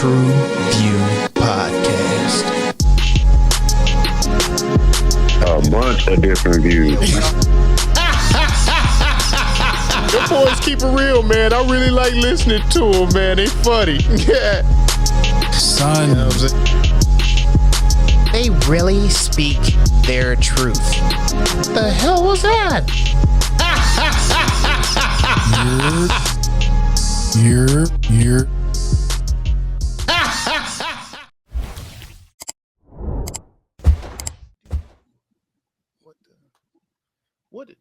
TruVue Podcast. A bunch of different views. The boys keep it real, man. I really like listening to them, man. They funny. Yeah. Son, You know what I'm saying? They really speak their truth. The hell was that? you're.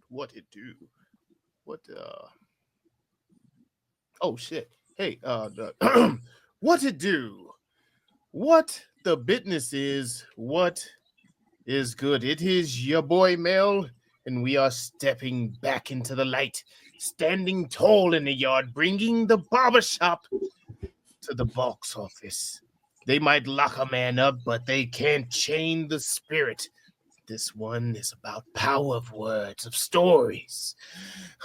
What it do? Oh shit. Hey, what it do? What the business is, what is good? It is your boy Mel, and we are stepping back into the light, standing tall in the yard, bringing the barbershop to the box office. They might lock a man up, but they can't chain the spirit. This one is about power of words, of stories,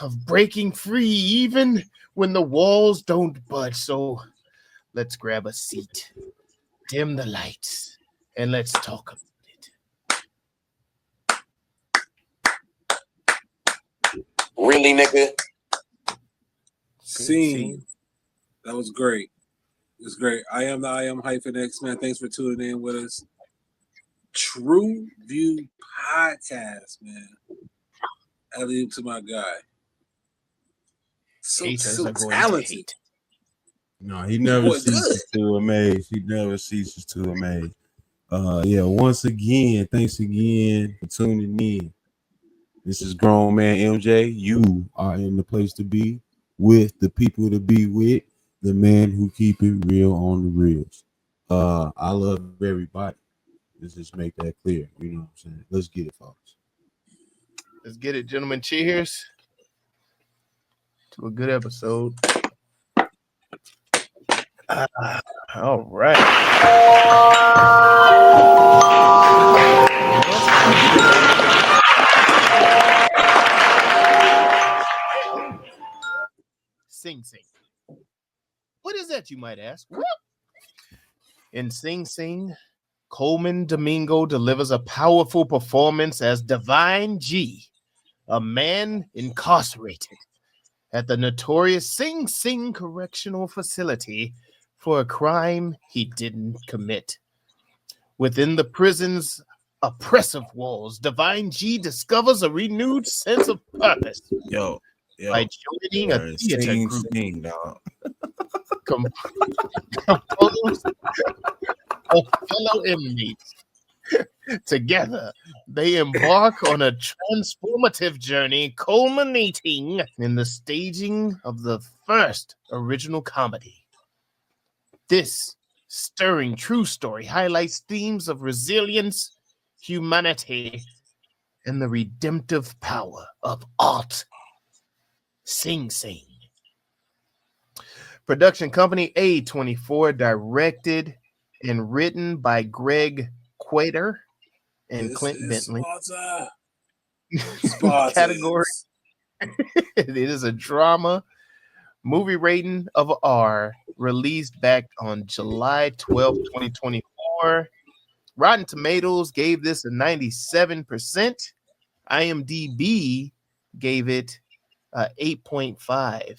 of breaking free even when the walls don't budge. So let's grab a seat, dim the lights, and let's talk about it. Really, nigga? Scene. That was great. It was great. I am -X, man. Thanks for tuning in with us. TruVue Podcast, man. Alley to my guy. So talented. No, he never ceases to amaze. He never ceases to amaze. Once again, thanks again for tuning in. This is Grown Man MJ. You are in the place to be with the people to be with, the man who keep it real on the reels. I love everybody. Let's just make that clear. You know what I'm saying? Let's get it, folks. Let's get it, gentlemen. Cheers to a good episode. All right. Sing Sing. What is that, you might ask? In Sing Sing, Colman Domingo delivers a powerful performance as Divine G, a man incarcerated at the notorious Sing Sing Correctional Facility for a crime he didn't commit. Within the prison's oppressive walls, Divine G discovers a renewed sense of purpose by joining a theater group composed of fellow inmates. Together, they embark on a transformative journey culminating in the staging of the first original comedy. This stirring true story highlights themes of resilience, humanity, and the redemptive power of art. Sing Sing. Production company A24, directed and written by Greg Quater and Clint Bentley. Category. It is a drama. Movie rating of R. Released back on July 12, 2024. Rotten Tomatoes gave this a 97%. IMDb gave it 8.5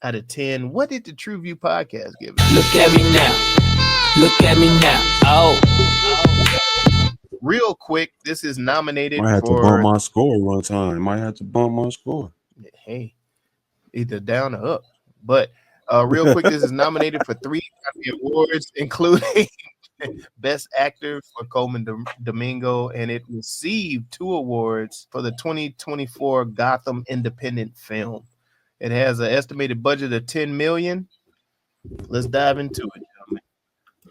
out of 10. What did the TruVue Podcast give it? Look at me now. Look at me now. Oh. Real quick, this is nominated Might have for... to bump my score one time. Might have to bump my score. Hey, either down or up. But real quick, this is nominated for 3 Academy Awards, including Best Actor for Colman Domingo, and it received 2 awards for the 2024 Gotham Independent Film. It has an estimated budget of $10 million. Let's dive into it, gentlemen.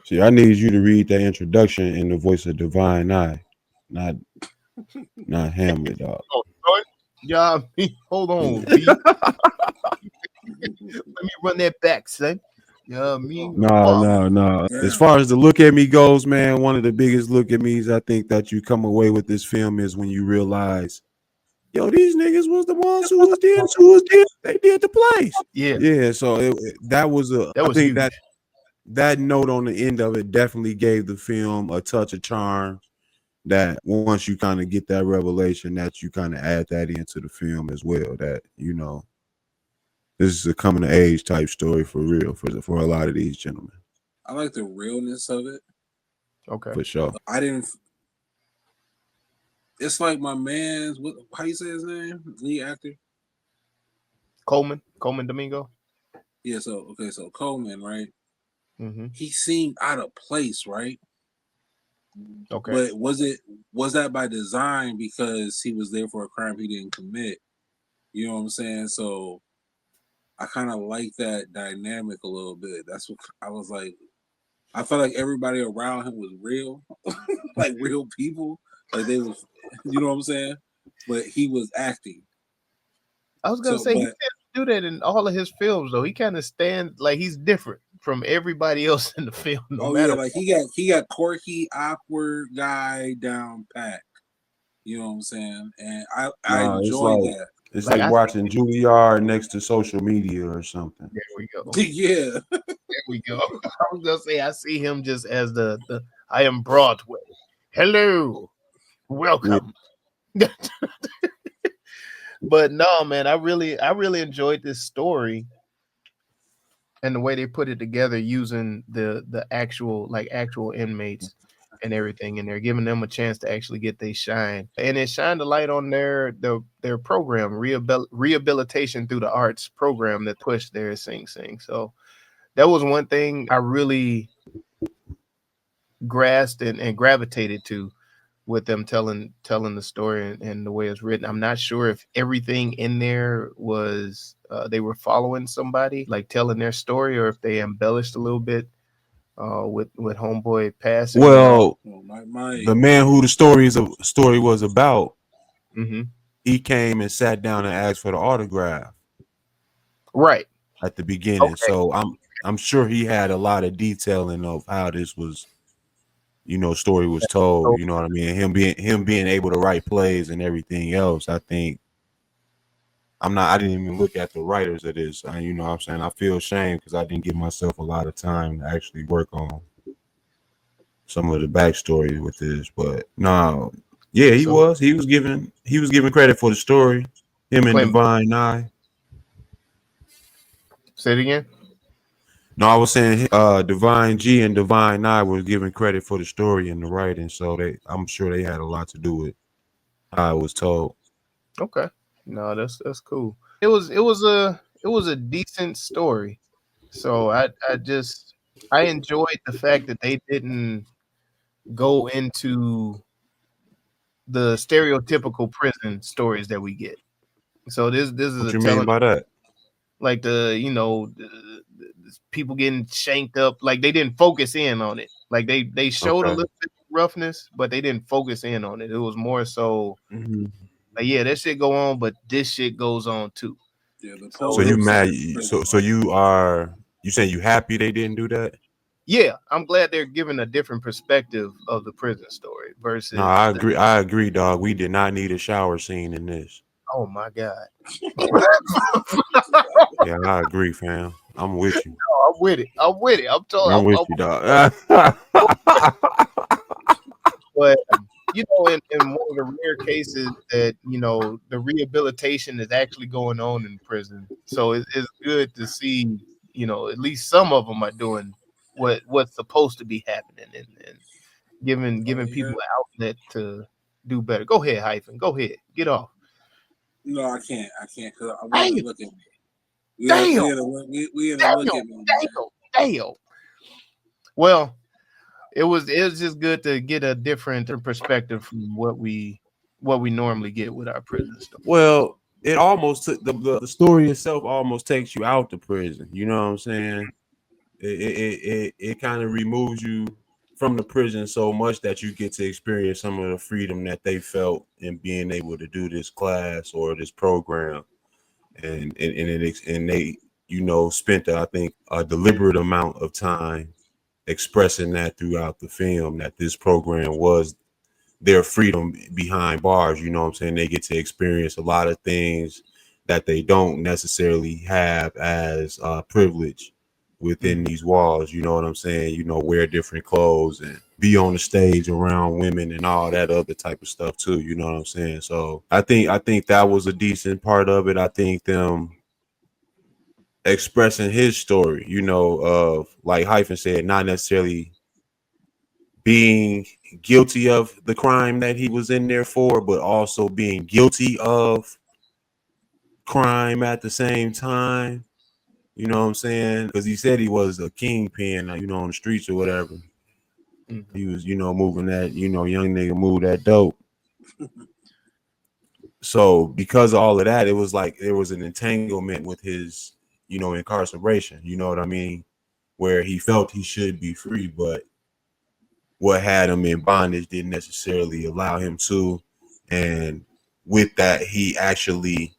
See, I need you to read that introduction in the voice of Divine I, not Hamlet, dog. Oh, yeah, hold on, B. Let me run that back, son. Yeah, me. No. As far as the look at me goes, man, one of the biggest look at me's I think that you come away with this film is when you realize, yo, these niggas was the ones who was there. They did the place. Yeah. So that was huge. that note on the end of it definitely gave the film a touch of charm. That once you kind of get that revelation, that you kind of add that into the film as well. That this is a coming of age type story for real for a lot of these gentlemen. I like the realness of it. Okay. For sure. I didn't. It's like my man's. How you say his name? Lead actor. Colman Domingo. Yeah. So Colman, right? Mm-hmm. He seemed out of place, right? Okay. But was that by design because he was there for a crime he didn't commit? You know what I'm saying? So I kind of like that dynamic a little bit. That's what I was like. I felt like everybody around him was real, like real people. Like they was, you know what I'm saying? But he was acting. I was gonna say he can't do that in all of his films though. He kind of stands like he's different from everybody else in the film. Yeah, like he got quirky, awkward guy down pat. You know what I'm saying? And I enjoy that. It's like watching Juilliard next to social media or something. There we go. Yeah. There we go. I was gonna say I see him just as the I am Broadway. Hello. Welcome. Yeah. But no, man, I really enjoyed this story and the way they put it together using the actual inmates and everything, and they're giving them a chance to actually get their shine. And it shined a light on their program, Rehabilitation Through the Arts program that pushed their Sing Sing. So that was one thing I really grasped and gravitated to with them telling the story and the way it's written. I'm not sure if everything in there was they were following somebody, like telling their story, or if they embellished a little bit with Homeboy passing. Well, the man who the story was about, mm-hmm. He came and sat down and asked for the autograph. Right. At the beginning. Okay. So I'm sure he had a lot of detailing of how this was, story was told, you know what I mean? Him being able to write plays and everything else. I think I didn't even look at the writers of this. You know what I'm saying? I feel ashamed because I didn't give myself a lot of time to actually work on some of the backstory with this. But no, yeah, he was given credit for the story. Him and Divine Nye. Say it again. No, I was saying Divine G and Divine Nye were given credit for the story and the writing, so I'm sure they had a lot to do with how it was told. Okay. No, that's cool. It was a decent story. So I enjoyed the fact that they didn't go into the stereotypical prison stories that we get. So this is what you mean by that? Like the people getting shanked up, like they didn't focus in on it. Like they showed a little bit of roughness, but they didn't focus in on it. It was more so like, yeah, that shit go on, but this shit goes on too. Yeah, so you mad? So you saying you happy they didn't do that? Yeah, I'm glad they're giving a different perspective of the prison story versus. No, I agree, dog. We did not need a shower scene in this. Oh my God. Yeah, I agree, fam. I'm with you. No, I'm with it. I'm with you, dog. But in one of the rare cases that the rehabilitation is actually going on in prison, so it's good to see at least some of them are doing what's supposed to be happening and giving people an outlet to do better. Go ahead, Hyphen. Go ahead. Get off. No, I can't because I want to look at me. Damn. Well, it was just good to get a different perspective from what we normally get with our prison stuff. Well, it almost took the story itself almost takes you out the prison. You know what I'm saying? It kind of removes you from the prison so much that you get to experience some of the freedom that they felt in being able to do this class or this program, and they spent I think a deliberate amount of time expressing that throughout the film, that this program was their freedom behind bars. You know what I'm saying? They get to experience a lot of things that they don't necessarily have as privilege within these walls. You know what I'm saying? You know, wear different clothes and be on the stage around women and all that other type of stuff too. You know what I'm saying? So I think that was a decent part of it. I think them expressing his story, you know, of like Hyphen said, not necessarily being guilty of the crime that he was in there for, but also being guilty of crime at the same time. You know what I'm saying? Because he said he was a kingpin, you know, on the streets or whatever. Mm-hmm. He was, you know, moving that, you know, young nigga move that dope. So because of all of that, it was like there was an entanglement with his, you know, incarceration. You know what I mean? Where he felt he should be free, but what had him in bondage didn't necessarily allow him to. And with that, he actually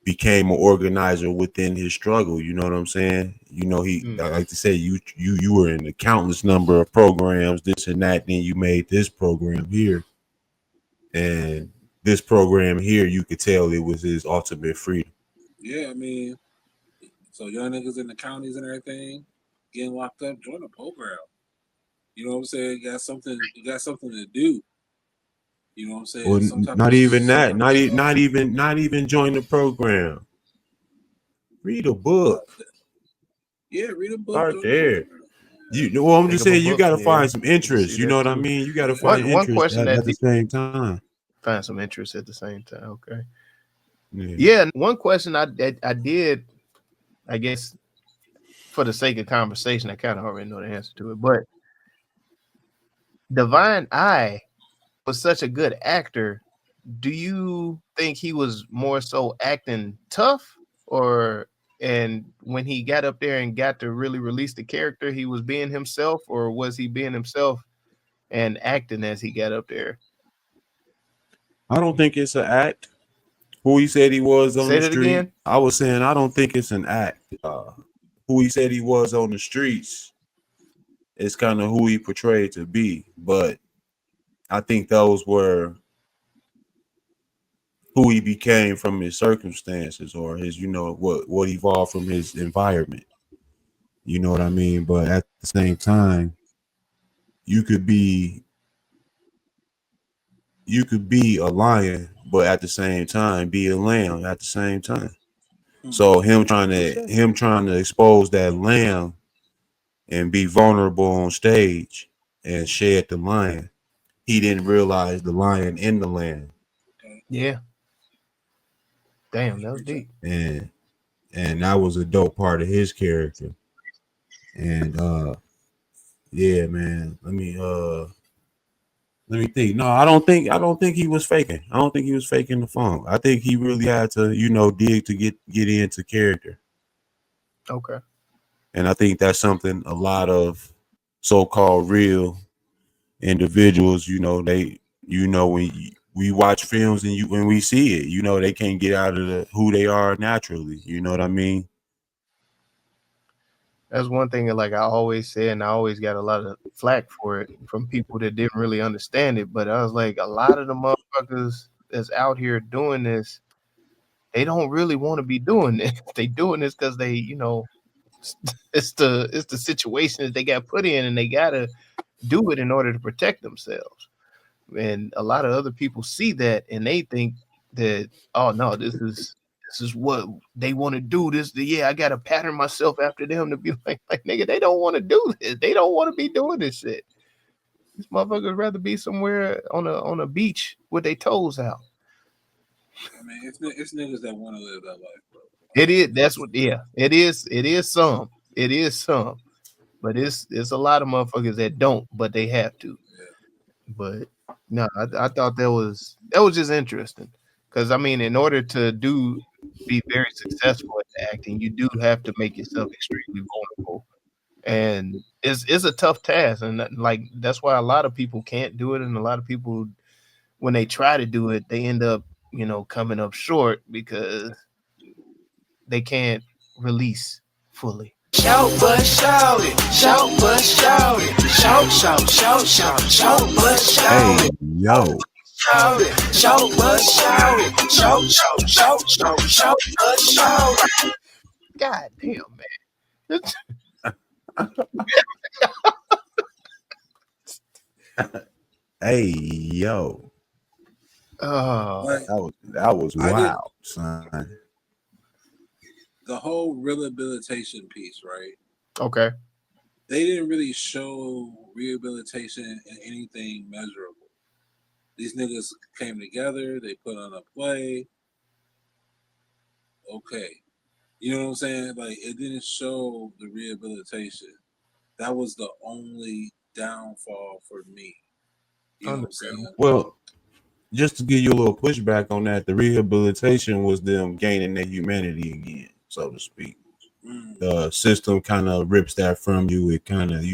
became an organizer within his struggle. You know what I'm saying? You know, I like to say you were in a countless number of programs, this and that, then you made this program here. And this program here, you could tell it was his ultimate freedom. Yeah, I mean, so young niggas in the counties and everything getting locked up, join a program. You know what I'm saying? You got something to do. You know what I'm saying? Well, not even join the program. Read a book. Yeah, read a book. Start there. I'm just saying you got to find some interest. You know what I mean? You got to find interest at the same time. Find some interest at the same time. Okay. Yeah. One question I did, I guess, for the sake of conversation, I kind of already know the answer to it, but Divine I was such a good actor. Do you think he was more so acting tough, and when he got up there and got to really release the character, he was being himself, or was he being himself and acting as he got up there? I don't think it's an act. Who he said he was on the street. Again? I was saying I don't think it's an act. Who he said he was on the streets is kind of who he portrayed to be. But I think those were who he became from his circumstances or his, you know, what evolved from his environment. You know what I mean? But at the same time, you could be a lion, but at the same time be a lamb at the same time. So him trying to expose that lamb and be vulnerable on stage and shed the lion, he didn't realize the lion in the lamb. Yeah. Damn, that was deep. And that was a dope part of his character. And yeah, man. Let me think. No, I don't think he was faking. I don't think he was faking the funk. I think he really had to, you know, dig to get into character. Okay. And I think that's something a lot of so-called real individuals, you know, they, you know, when we watch films and when we see it, you know, they can't get out of who they are naturally. You know what I mean? That's one thing that, like, I always say, and I always got a lot of flack for it from people that didn't really understand it. But I was like, a lot of the motherfuckers that's out here doing this, they don't really want to be doing this. They doing this because they, you know, it's the situation that they got put in, and they gotta do it in order to protect themselves. And a lot of other people see that and they think that, oh no, this is what they want to do. I gotta pattern myself after them to be like nigga, they don't want to do this. They don't want to be doing this shit. These motherfuckers rather be somewhere on a beach with their toes out. I mean, it's niggas that want to live that life, bro. It is. That's what. Yeah. It is. It is some. It is some. But it's a lot of motherfuckers that don't, but they have to. Yeah. But no, I thought that was just interesting, because I mean, in order to be very successful at acting, you do have to make yourself extremely vulnerable, and it's a tough task, and like that's why a lot of people can't do it, and a lot of people, when they try to do it, they end up, you know, coming up short because they can't release fully. Shout but shout it, shout but shout it, shout, shout, shout, shout, shout but shout Hey, it, yo. shout it, shout but shout it, shout, shout, shout, shout, shout but shout it. God damn, man. Hey, yo. Like, That was I did wild, son. the whole rehabilitation piece, right? Okay. They didn't really show rehabilitation in anything measurable. These niggas came together, they put on a play. Okay. You know what I'm saying? Like, it didn't show the rehabilitation. That was the only downfall for me. You know what I'm saying? Well, just to give you a little pushback on that, the rehabilitation was them gaining their humanity again, so to speak. The system kind of rips that from you. It kind of,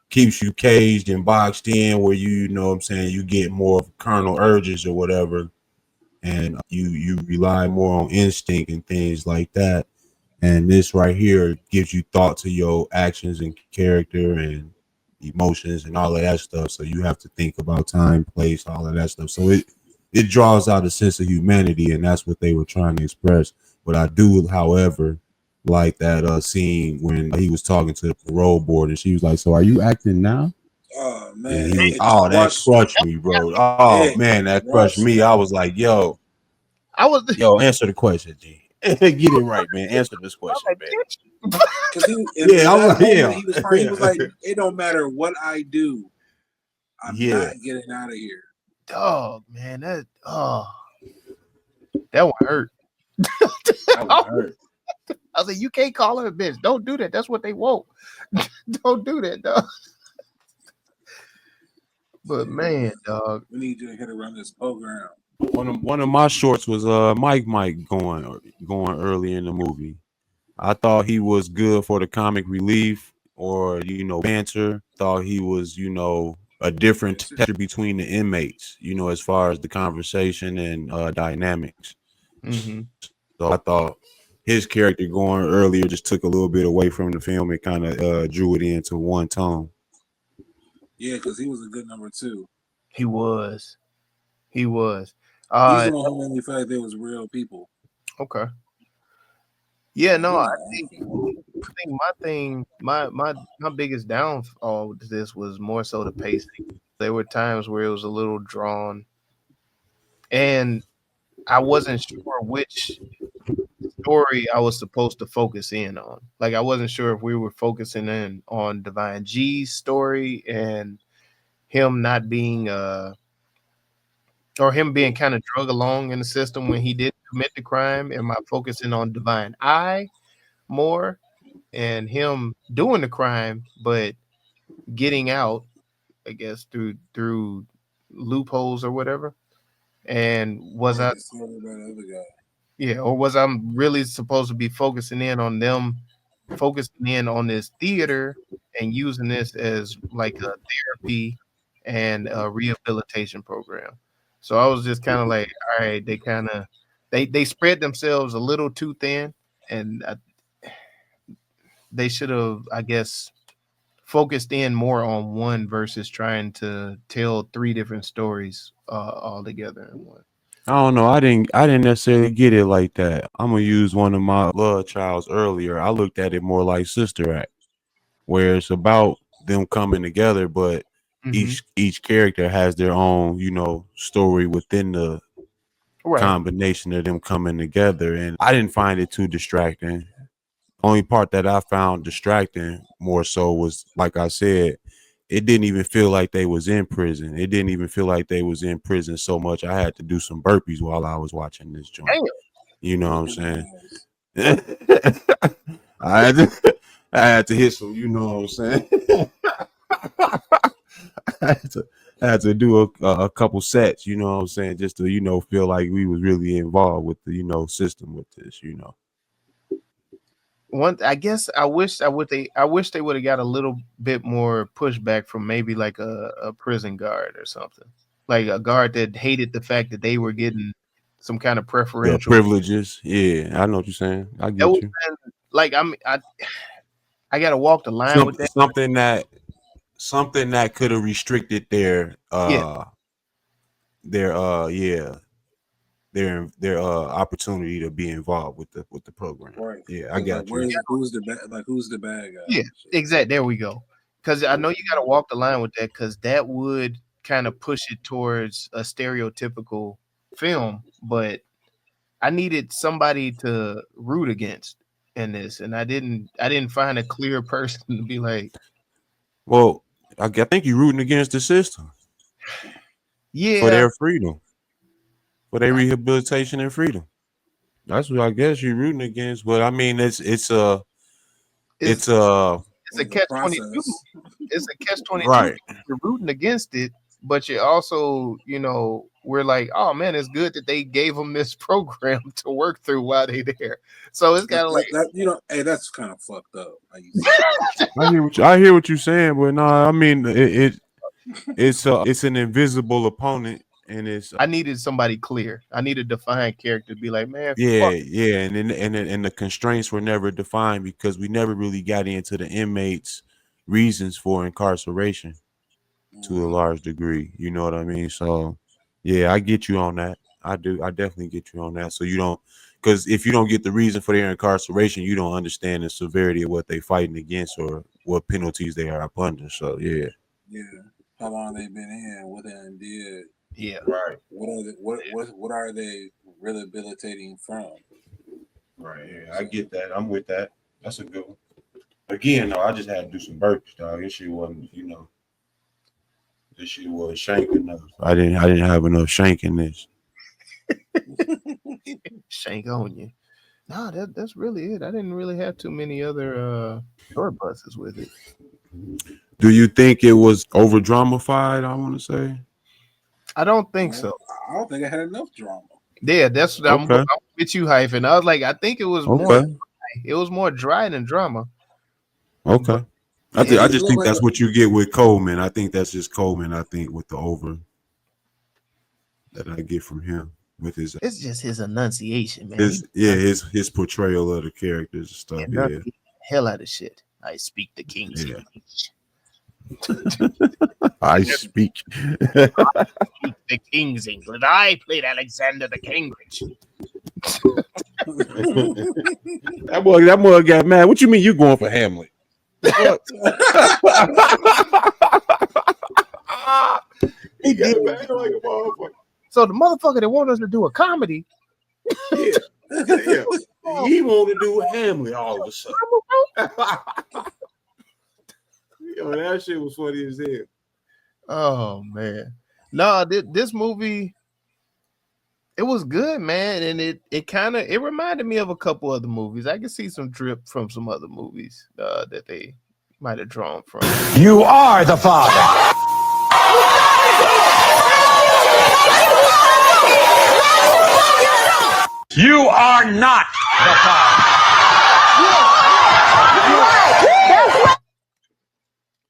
keeps you caged and boxed in where you know what I'm saying, you get more of carnal urges or whatever, and you rely more on instinct and things like that. And this right here gives you thought to your actions and character and emotions and all of that stuff. So you have to think about time, place, all of that stuff. So it draws out a sense of humanity, and that's what they were trying to express. But I do, however, like that scene when he was talking to the parole board and she was like, "So are you acting now?" Oh man, And that crushed me, bro. Oh man, that crushed me. I was like, yo, answer the question, G. Get it right, man. Answer this question, man. Because I was like, he was like, it don't matter what I do, I'm not getting out of here. Dog, man, that one hurt. That one hurt. I was like, you can't call her a bitch. Don't do that. That's what they want. Don't do that, dog. But man, dog, we need you to hit around this program. One of my shorts was Mike going early in the movie. I thought he was good for the comic relief or banter. Thought he was a different texture between the inmates. As far as the conversation and dynamics. Mm-hmm. So I thought his character going earlier just took a little bit away from the film and kind of drew it into one tone. Yeah, because he was a good number 2. He was. He's the one who made me feel like they was real people. Okay. Yeah, no, I think my biggest downfall with this was more so the pacing. There were times where it was a little drawn, and I wasn't sure which story I was supposed to focus in on. Like, I wasn't sure if we were focusing in on Divine G's story and him not being or him being kind of drug along in the system when he did commit the crime. Am I focusing on Divine I more and him doing the crime but getting out, I guess, through loopholes or whatever? And was I or was I really supposed to be focusing in on them, focusing in on this theater and using this as like a therapy and a rehabilitation program? So I was just kind of like, all right, they spread themselves a little too thin, and they should have, I guess, focused in more on one versus trying to tell 3 different stories all together in one. I don't know. I didn't necessarily get it like that. I'm gonna use one of my love childs earlier. I looked at it more like Sister Act, where it's about them coming together, but each character has their own, story within the combination of them coming together. And I didn't find it too distracting. Only part that I found distracting more so was, like I said, it didn't even feel like they was in prison. It didn't even feel like they was in prison so much. I had to do some burpees while I was watching this joint. Damn. You know what I'm saying? I had to hit some, you know what I'm saying? I had to do a couple sets, you know what I'm saying, just to, feel like we was really involved with the, system with this, I guess I wish they would have got a little bit more pushback from maybe like a prison guard or something, like a guard that hated the fact that they were getting some kind of preferential privileges. Yeah, I know what you're saying. I get you. Like I gotta walk the line with that. Something that could have restricted their their opportunity to be involved with the program. Right. Yeah, I got you. Who's the bad guy? Yeah, exactly. There we go. Because I know you got to walk the line with that, because that would kind of push it towards a stereotypical film. But I needed somebody to root against in this, and I didn't find a clear person to be like. Well, I think you're rooting against the system. Yeah, for their freedom, for their rehabilitation and freedom. That's what I guess you're rooting against. But I mean, it's a catch-22. It's a catch-22. Right. You're rooting against it, but you also, we're like, oh man, it's good that they gave them this program to work through while they're there. So it's kind of like that, hey, that's kind of fucked up. I hear what you're saying, but no, I mean it's an invisible opponent, and I needed somebody clear. I needed a defined character to be like, man, and the constraints were never defined because we never really got into the inmates' reasons for incarceration to a large degree. You know what I mean? So yeah, I get you on that. I do. I definitely get you on that. So you don't, because if you don't get the reason for their incarceration, you don't understand the severity of what they're fighting against or what penalties they are up under. So yeah. How long they been in? What they did? Yeah. Right. What are they rehabilitating from? Right. Yeah, I get that. I'm with that. That's a good one. Again, though, I just had to do some burpees, dog. This shit wasn't, this shit was shank enough. I didn't have enough shank in this. Shank on you. No, that's really it. I didn't really have too many other short buses with it. Do you think it was over dramatified? I want to say. I don't think so. I don't think I had enough drama. Yeah, that's what I'm with you, Hyphen. I was like, I think it was more. It was more dry than drama. Okay. I just think that's what you get with Colman. I think that's just Colman. I think with the over that I get from him with his. It's just his enunciation, man. His portrayal of the characters and stuff. Yeah. Hell out of shit. I speak the king's English. I speak the king's English. I played Alexander the Cambridge. That boy got mad. What you mean you going for Hamlet? He got mad like a motherfucker. So the motherfucker that wanted us to do a comedy. Yeah. He wanted to do Hamlet all of a sudden. That shit was funny as hell. Oh man. No, this movie, it was good, man, and it reminded me of a couple other movies. I can see some drip from some other movies that they might have drawn from. You are the father. You are not the father.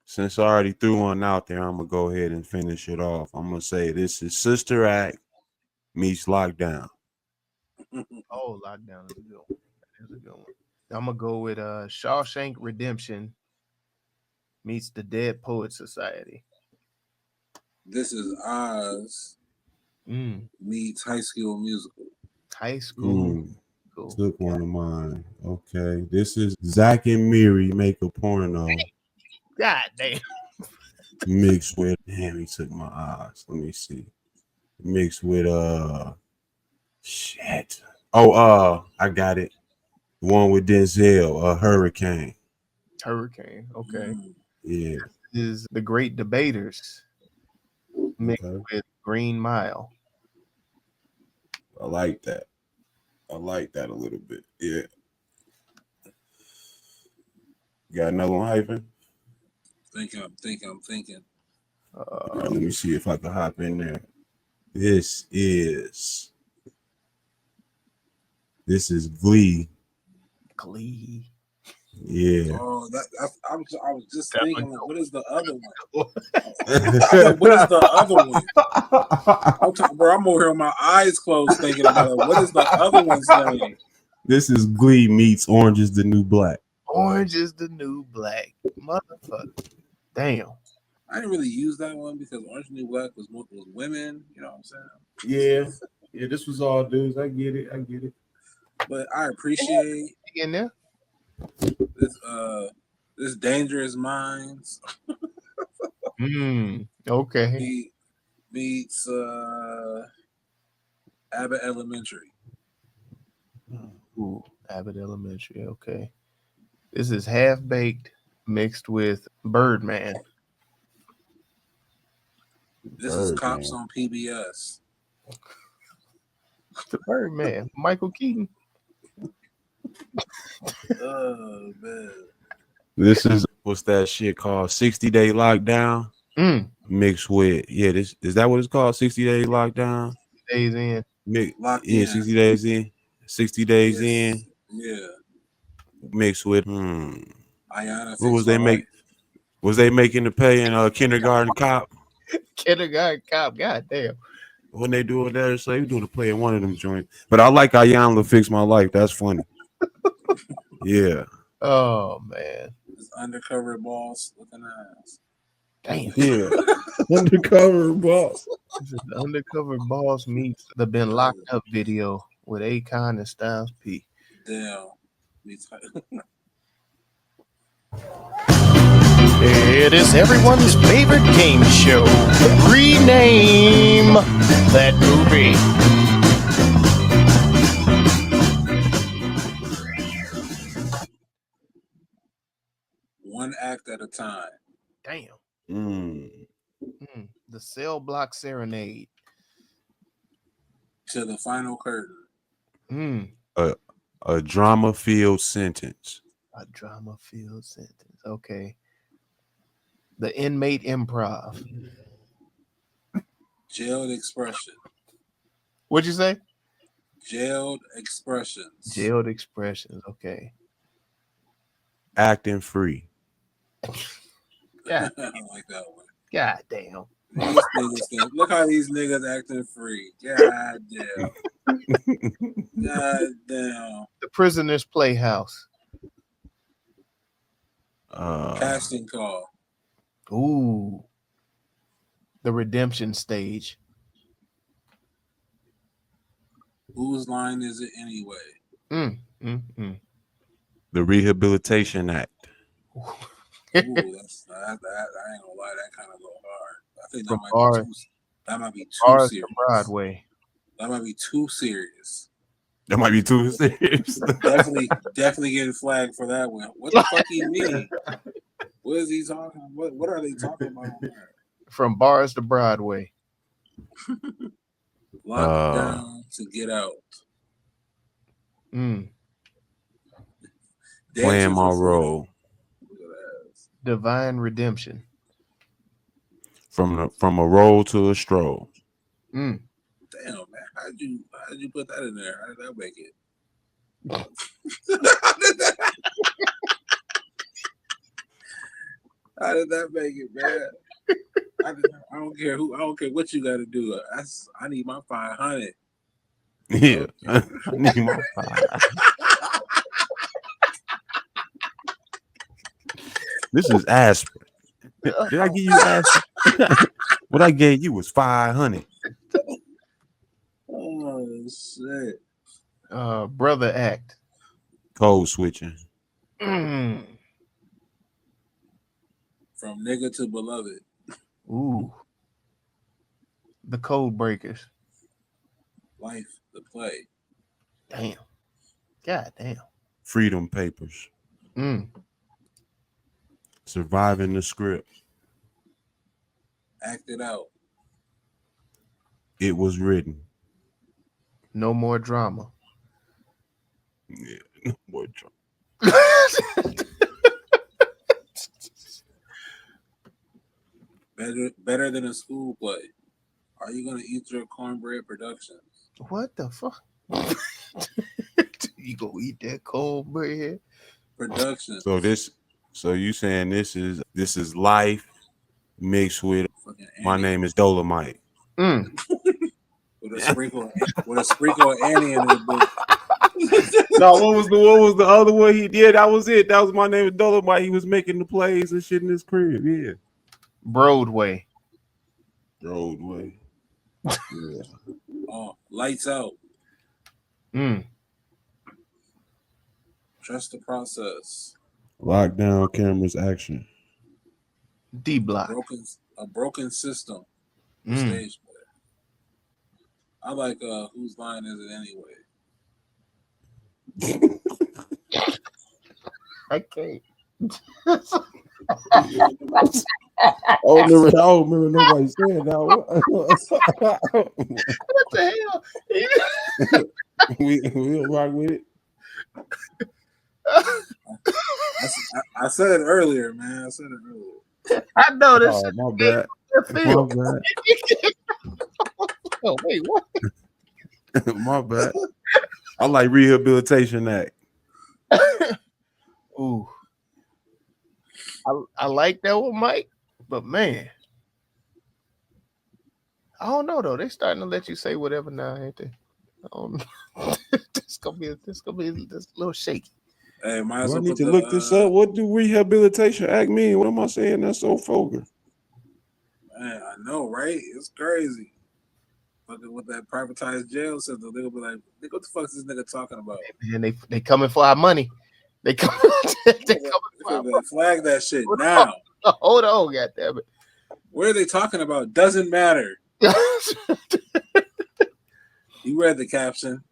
Since I already threw one out there, I'm gonna go ahead and finish it off. I'm gonna say this is Sister Act meets Lockdown. Oh, Lockdown is a good one. That is a good one. I'm gonna go with Shawshank Redemption meets the Dead Poets Society. This is Oz meets High School Musical. High School. Cool. Took one of mine. Okay, this is Zach and Miri make a porno. God damn. Mixed with, damn, he took my eyes. Let me see. Mixed with shit. Oh, I got it. The one with Denzel, Hurricane. Hurricane. Okay. Yeah. This is The Great Debaters mixed with Green Mile. I like that. I like that a little bit. Yeah. Got another one, Hyphen? I'm thinking. Let me see if I can hop in there. This is Glee. Glee. Yeah. Oh, I was just thinking, what is the other one? What is the other one? I'm over here with my eyes closed thinking about it. What is the other one's name? This is Glee meets Orange is the New Black. Orange is the New Black. Motherfucker. Damn. I didn't really use that one because Orange is the New Black was women. You know what I'm saying? Yeah. Yeah, this was all dudes. I get it. But I appreciate in there. this Dangerous Minds Okay. meets Abbott Elementary. Ooh, Abbott Elementary. Okay. This is Half Baked mixed with Birdman. This is Cops on PBS. The Birdman. Michael Keaton. Oh man. This is what's that shit called? 60-day lockdown mixed with This is that what it's called? 60-day lockdown. Days in. Locked in. 60 days in. 60 days in. Yeah. Mixed with Ayanna. What was they make? Was they making the pay in Kindergarten Cop? Kindergarten Cop. God damn. When they do it there, so they doing the play in one of them joints. But I like Ayanna Fix My Life. That's funny. Yeah. Oh man. This undercover boss looking ass. Damn. Yeah. Undercover boss. This is the Undercover Boss meets the Been Locked Up video with Akon and Styles P. Damn. It is everyone's favorite game show. Rename that movie. One act at a time. Damn. The Cell Block Serenade. To the final curtain. A drama-filled sentence. A drama-filled sentence. Okay. The Inmate Improv. Jailed expression. What'd you say? Jailed expressions. Jailed expressions. Okay. Acting free. Yeah. I like that one. God damn. Look how these niggas acting free. God damn. God damn. The Prisoner's Playhouse. Casting call. Ooh. The Redemption Stage. Whose line is it anyway? The Rehabilitation Act. Ooh, I ain't gonna lie, that kind of go hard. I think that might be too Bars serious. to Broadway. That might be too serious. That might be too serious. definitely getting flagged for that one. What the fuck he mean? What is he talking? What are they talking about? From Bars to Broadway. Locked down to get out. Playing my role. Divine Redemption. From a roll to a stroll. Damn, man. How'd you put that in there? How did that make it? How did that make it, man? I don't care what you got to do. I need my 500. Yeah, I need my 500. This is aspirin. Did I give you aspirin? What I gave you was 500. Oh shit. Brother Act. Code switching. From nigga to beloved. Ooh. The Code Breakers. Life, the play. Damn. God damn. Freedom Papers. Surviving the script. Acted out. It was written. No More Drama. Yeah, no more drama. Better than a school play. Are you gonna eat your cornbread Productions? What the fuck? You gonna eat that cornbread? Productions. So you saying this is life mixed with My Name is Dolomite. With a sprinkle of Annie in it. No, what was the other one he did? That was it. That was My Name is Dolomite. He was making the plays and shit in his crib. Yeah. Broadway. Yeah. Oh, lights out. Trust the process. Lockdown cameras action. D block. A broken system. Stage play. I like Whose Line Is It Anyway? I can't. I don't remember nobody saying that. What the hell? We'll rock with it. I said it earlier, man. I know this. Oh, my bad. My bad. Oh, wait, what? My bad. I like Rehabilitation Act. Ooh. I like that one, Mike, but man, I don't know though. They starting to let you say whatever now, ain't they? I don't know. This gonna be this a little shaky. Hey, I need to look this up. What do Rehabilitation Act mean? What am I saying? That's so vulgar. Man, I know, right? It's crazy. Fucking with that privatized jail system, they'll be like, "What the fuck is this nigga talking about?" And they coming for our money. They coming flag that shit now. Hold on, goddamn it. What are they talking about? Doesn't matter. You read the caption.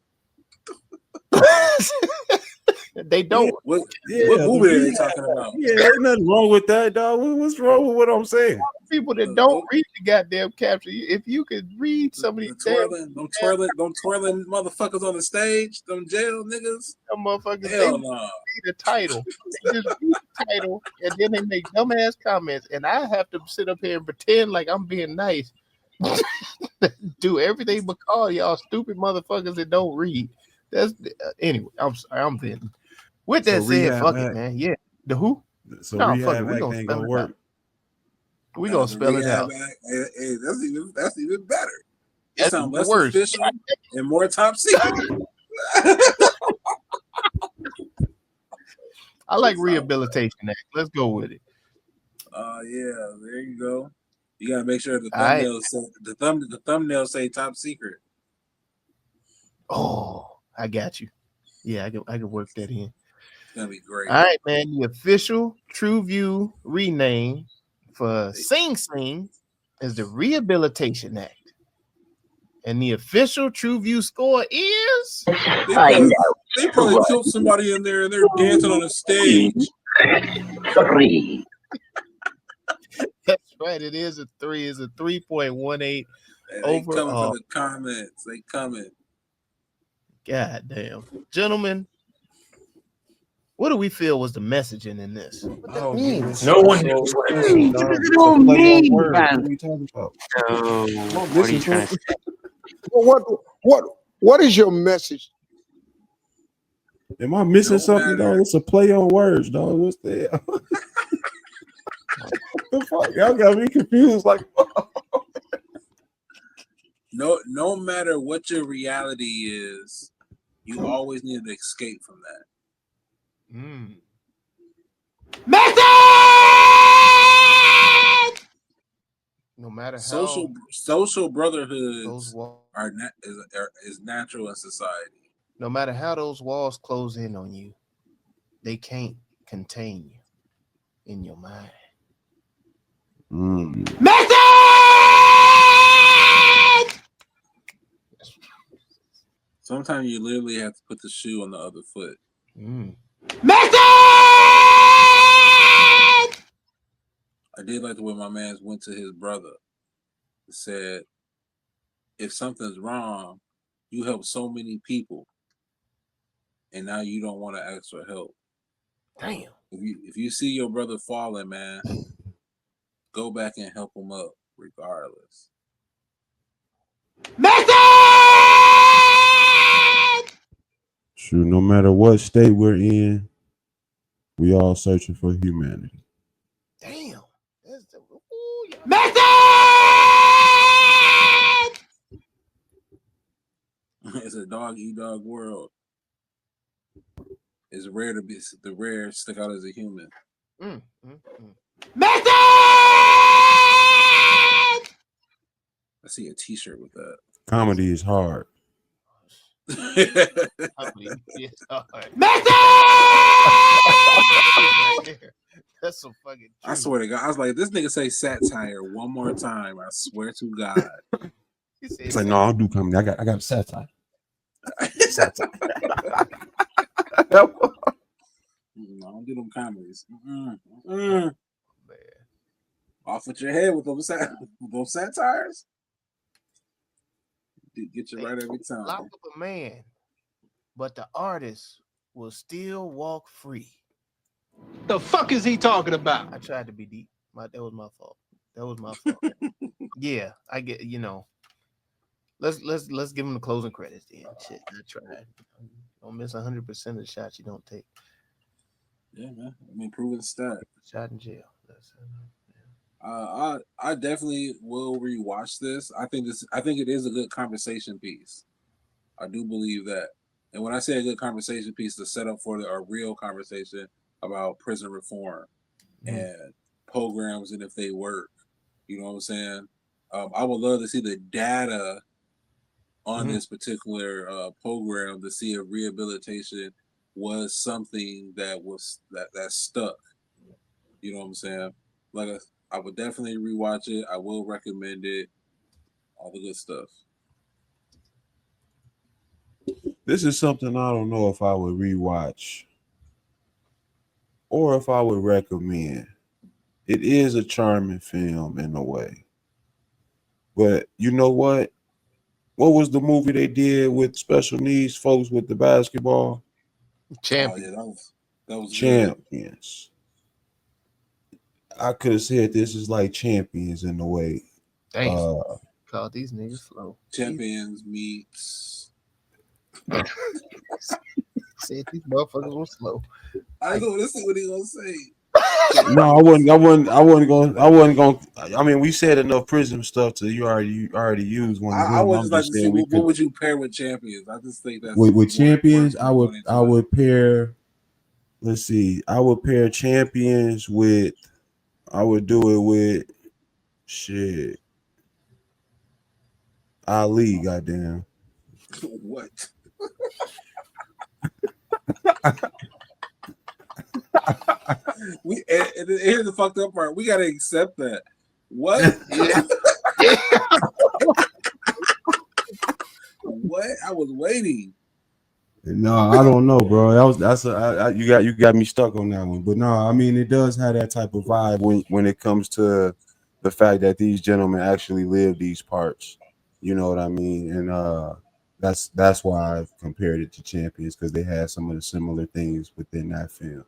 They don't. What movie are they talking about? Yeah, there's nothing wrong with that, dog. What's wrong with what I'm saying? People that don't read the goddamn caption. If you could read some of these twirling motherfuckers on the stage, them jail niggas. Them motherfuckers, hell they no. read the title. They just read the title and then they make dumbass comments, and I have to sit up here and pretend like I'm being nice. Do everything but call y'all stupid motherfuckers that don't read. That's anyway. I'm sorry. I'm venting. With that said, fuck it, man. Yeah, the who? So no, Rehab fuck it. We Act gonna ain't spell gonna it work. out. We gonna spell it out. Hey, that's even better. It That's sounds less worse. official and more top secret. I like Rehabilitation Act. Let's go with it. Yeah, there you go. You gotta make sure the thumbnail say the thumbnail say top secret. Oh, I got you. Yeah, I can work that in. It's gonna be great. All right, man. The official TruVue rename for Sing Sing is the Rehabilitation Act. And the official TruVue score is they probably killed somebody in there and they're dancing on a stage. 3. That's right. It is a 3. It's a 3.18 They overall. coming for the comments. They coming. God damn. Gentlemen, what do we feel was the messaging in this? What that means? No one knows what it means. What are you talking about? What are you trying to say? What is your message? Am I missing something, dog? It's a play on words, dog. What's that? The fuck? Y'all got me confused. Like, no matter what your reality is, you always need to escape from that. Message! No matter how social brotherhoods is natural in society. No matter how those walls close in on you, they can't contain you in your mind. Message! Sometimes you literally have to put the shoe on the other foot. Message! I did like the way my man went to his brother and said, if something's wrong, you help so many people, and now you don't want to ask for help. Damn. If you see your brother falling, man, go back and help him up regardless. Message! Sure, no matter what state we're in, we all searching for humanity. Damn. Message! It's a dog-eat-dog world. It's rare to be the rare stick out as a human. Message! I see a T-shirt with that. Comedy is hard. That's some fucking truth. I swear to God, I was like, this nigga say satire one more time. I swear to God. It's like, no, I'll do comedy. I got satire. Satire. I don't do them comedies. Man. Off with your head with those satires. Get you right every time. Lock up a man, but the artist will still walk free. The fuck is he talking about? I tried to be deep. That was my fault. Yeah, I get. Let's give him the closing credits. Then shit, I tried. Don't miss 100% of the shots you don't take. Yeah, man. I mean, proven stat. Shot in jail. I definitely will rewatch this. I think it is a good conversation piece. I do believe that. And when I say a good conversation piece, to set up for a real conversation about prison reform and programs and if they work. You know what I'm saying? I would love to see the data on this particular program to see if rehabilitation was something that stuck. You know what I'm saying? I would definitely rewatch it. I will recommend it. All the good stuff. This is something I don't know if I would rewatch or if I would recommend. It is a charming film in a way. But you know what? What was the movie they did with special needs folks with the basketball? Champions. Oh, yeah, that was Champions. I could have said this is like Champions in a way. Damn. Call these niggas slow. Champions meets. Said these motherfuckers were slow. I know this is what he gonna say. No, I wasn't going. I mean, we said enough prison stuff to you already used one. I would just like to see what would you pair with Champions. I just think that's with Champions. I would pair. Let's see. I would pair Champions with. I would do it with shit. Ali, goddamn. What? And here's the fucked up part. We gotta accept that. What? What? I was waiting. No, I don't know, bro. You got me stuck on that one. But no, I mean it does have that type of vibe when it comes to the fact that these gentlemen actually live these parts. You know what I mean? And that's why I've compared it to Champions, because they had some of the similar things within that film.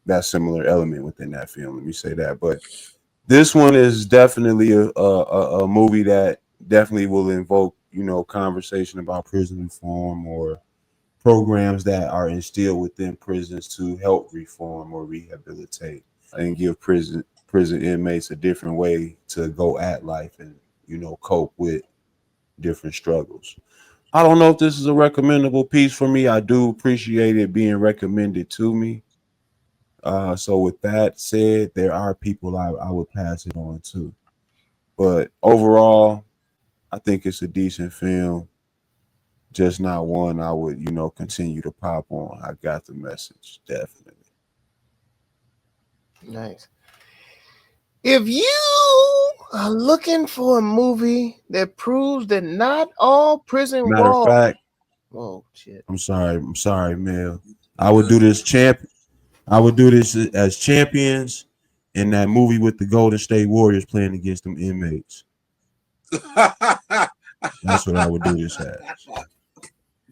That similar element within that film. Let me say that. But this one is definitely a movie that definitely will invoke, conversation about prison reform or programs that are instilled within prisons to help reform or rehabilitate and give prison inmates a different way to go at life and, cope with different struggles. I don't know if this is a recommendable piece for me. I do appreciate it being recommended to me. So with that said, there are people I would pass it on to. But overall, I think it's a decent film. Just not one I would, continue to pop on. I got the message, definitely. Nice. If you are looking for a movie that proves that not all prison Matter walls. of fact, oh shit. I'm sorry, Mel. I would do this as Champions in that movie with the Golden State Warriors playing against them inmates. That's what I would do this as.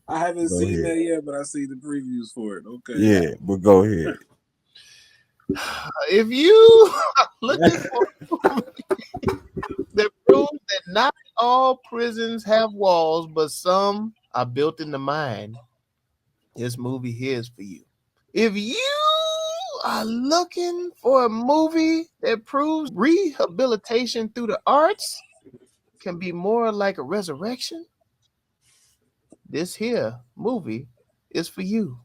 I haven't seen that yet, but I see the previews for it. Okay. Yeah, but go ahead. If you are looking for a movie that proves that not all prisons have walls, but some are built in the mind, this movie here is for you. If you are looking for a movie that proves rehabilitation through the arts can be more like a resurrection, this here movie is for you.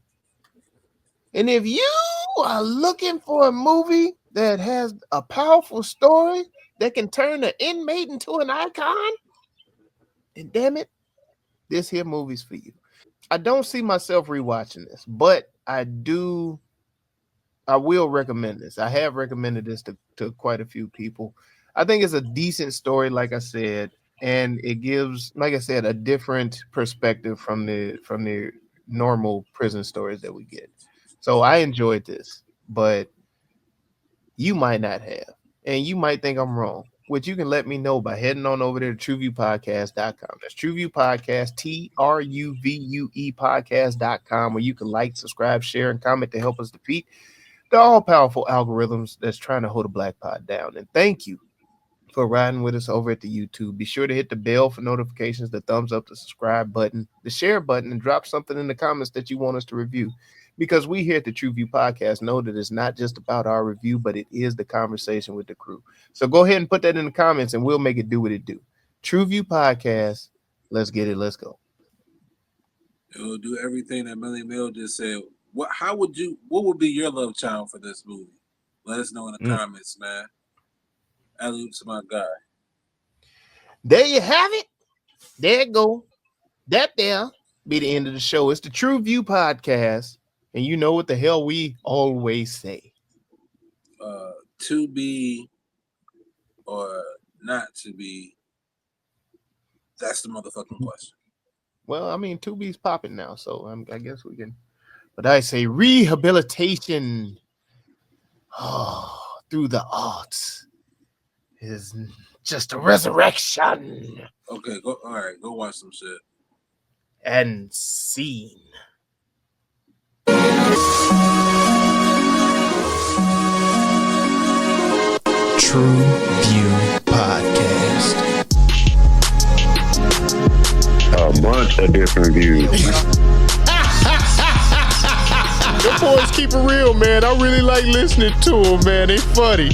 And if you are looking for a movie that has a powerful story that can turn an inmate into an icon, then damn it, this here movie's for you. I don't see myself rewatching this, but I will recommend this. I have recommended this to quite a few people. I think it's a decent story, like I said, and it gives, like I said, a different perspective from the normal prison stories that we get. So I enjoyed this, but you might not have, and you might think I'm wrong, which you can let me know by heading on over there to TruVuePodcast.com. That's TruVue Podcast, TRUVUE Podcast.com, where you can like, subscribe, share, and comment to help us defeat the all-powerful algorithms that's trying to hold a black pod down. And thank you for riding with us over at the YouTube. Be sure to hit the bell for notifications, the thumbs up, the subscribe button, the share button, and drop something in the comments that you want us to review. Because we here at the TruVue Podcast know that it's not just about our review, but it is the conversation with the crew. So go ahead and put that in the comments, and we'll make it do what it do. TruVue Podcast, let's get it, let's go. It'll do everything that Millie Mill just said. What would be your love child for this movie? Let us know in the comments, man. Alley to my guy. There you have it. There you go. That there be the end of the show. It's the TruVue Podcast. And you know what the hell we always say. To be or not to be, that's the motherfucking question. Well, I mean, 2B's popping now, so I guess we can. But I say rehabilitation through the arts is just a resurrection. Okay, go. All right, go watch some shit. And scene. TruVue Podcast. A bunch of different views. Your boys keep it real, man. I really like listening to them, man. They funny.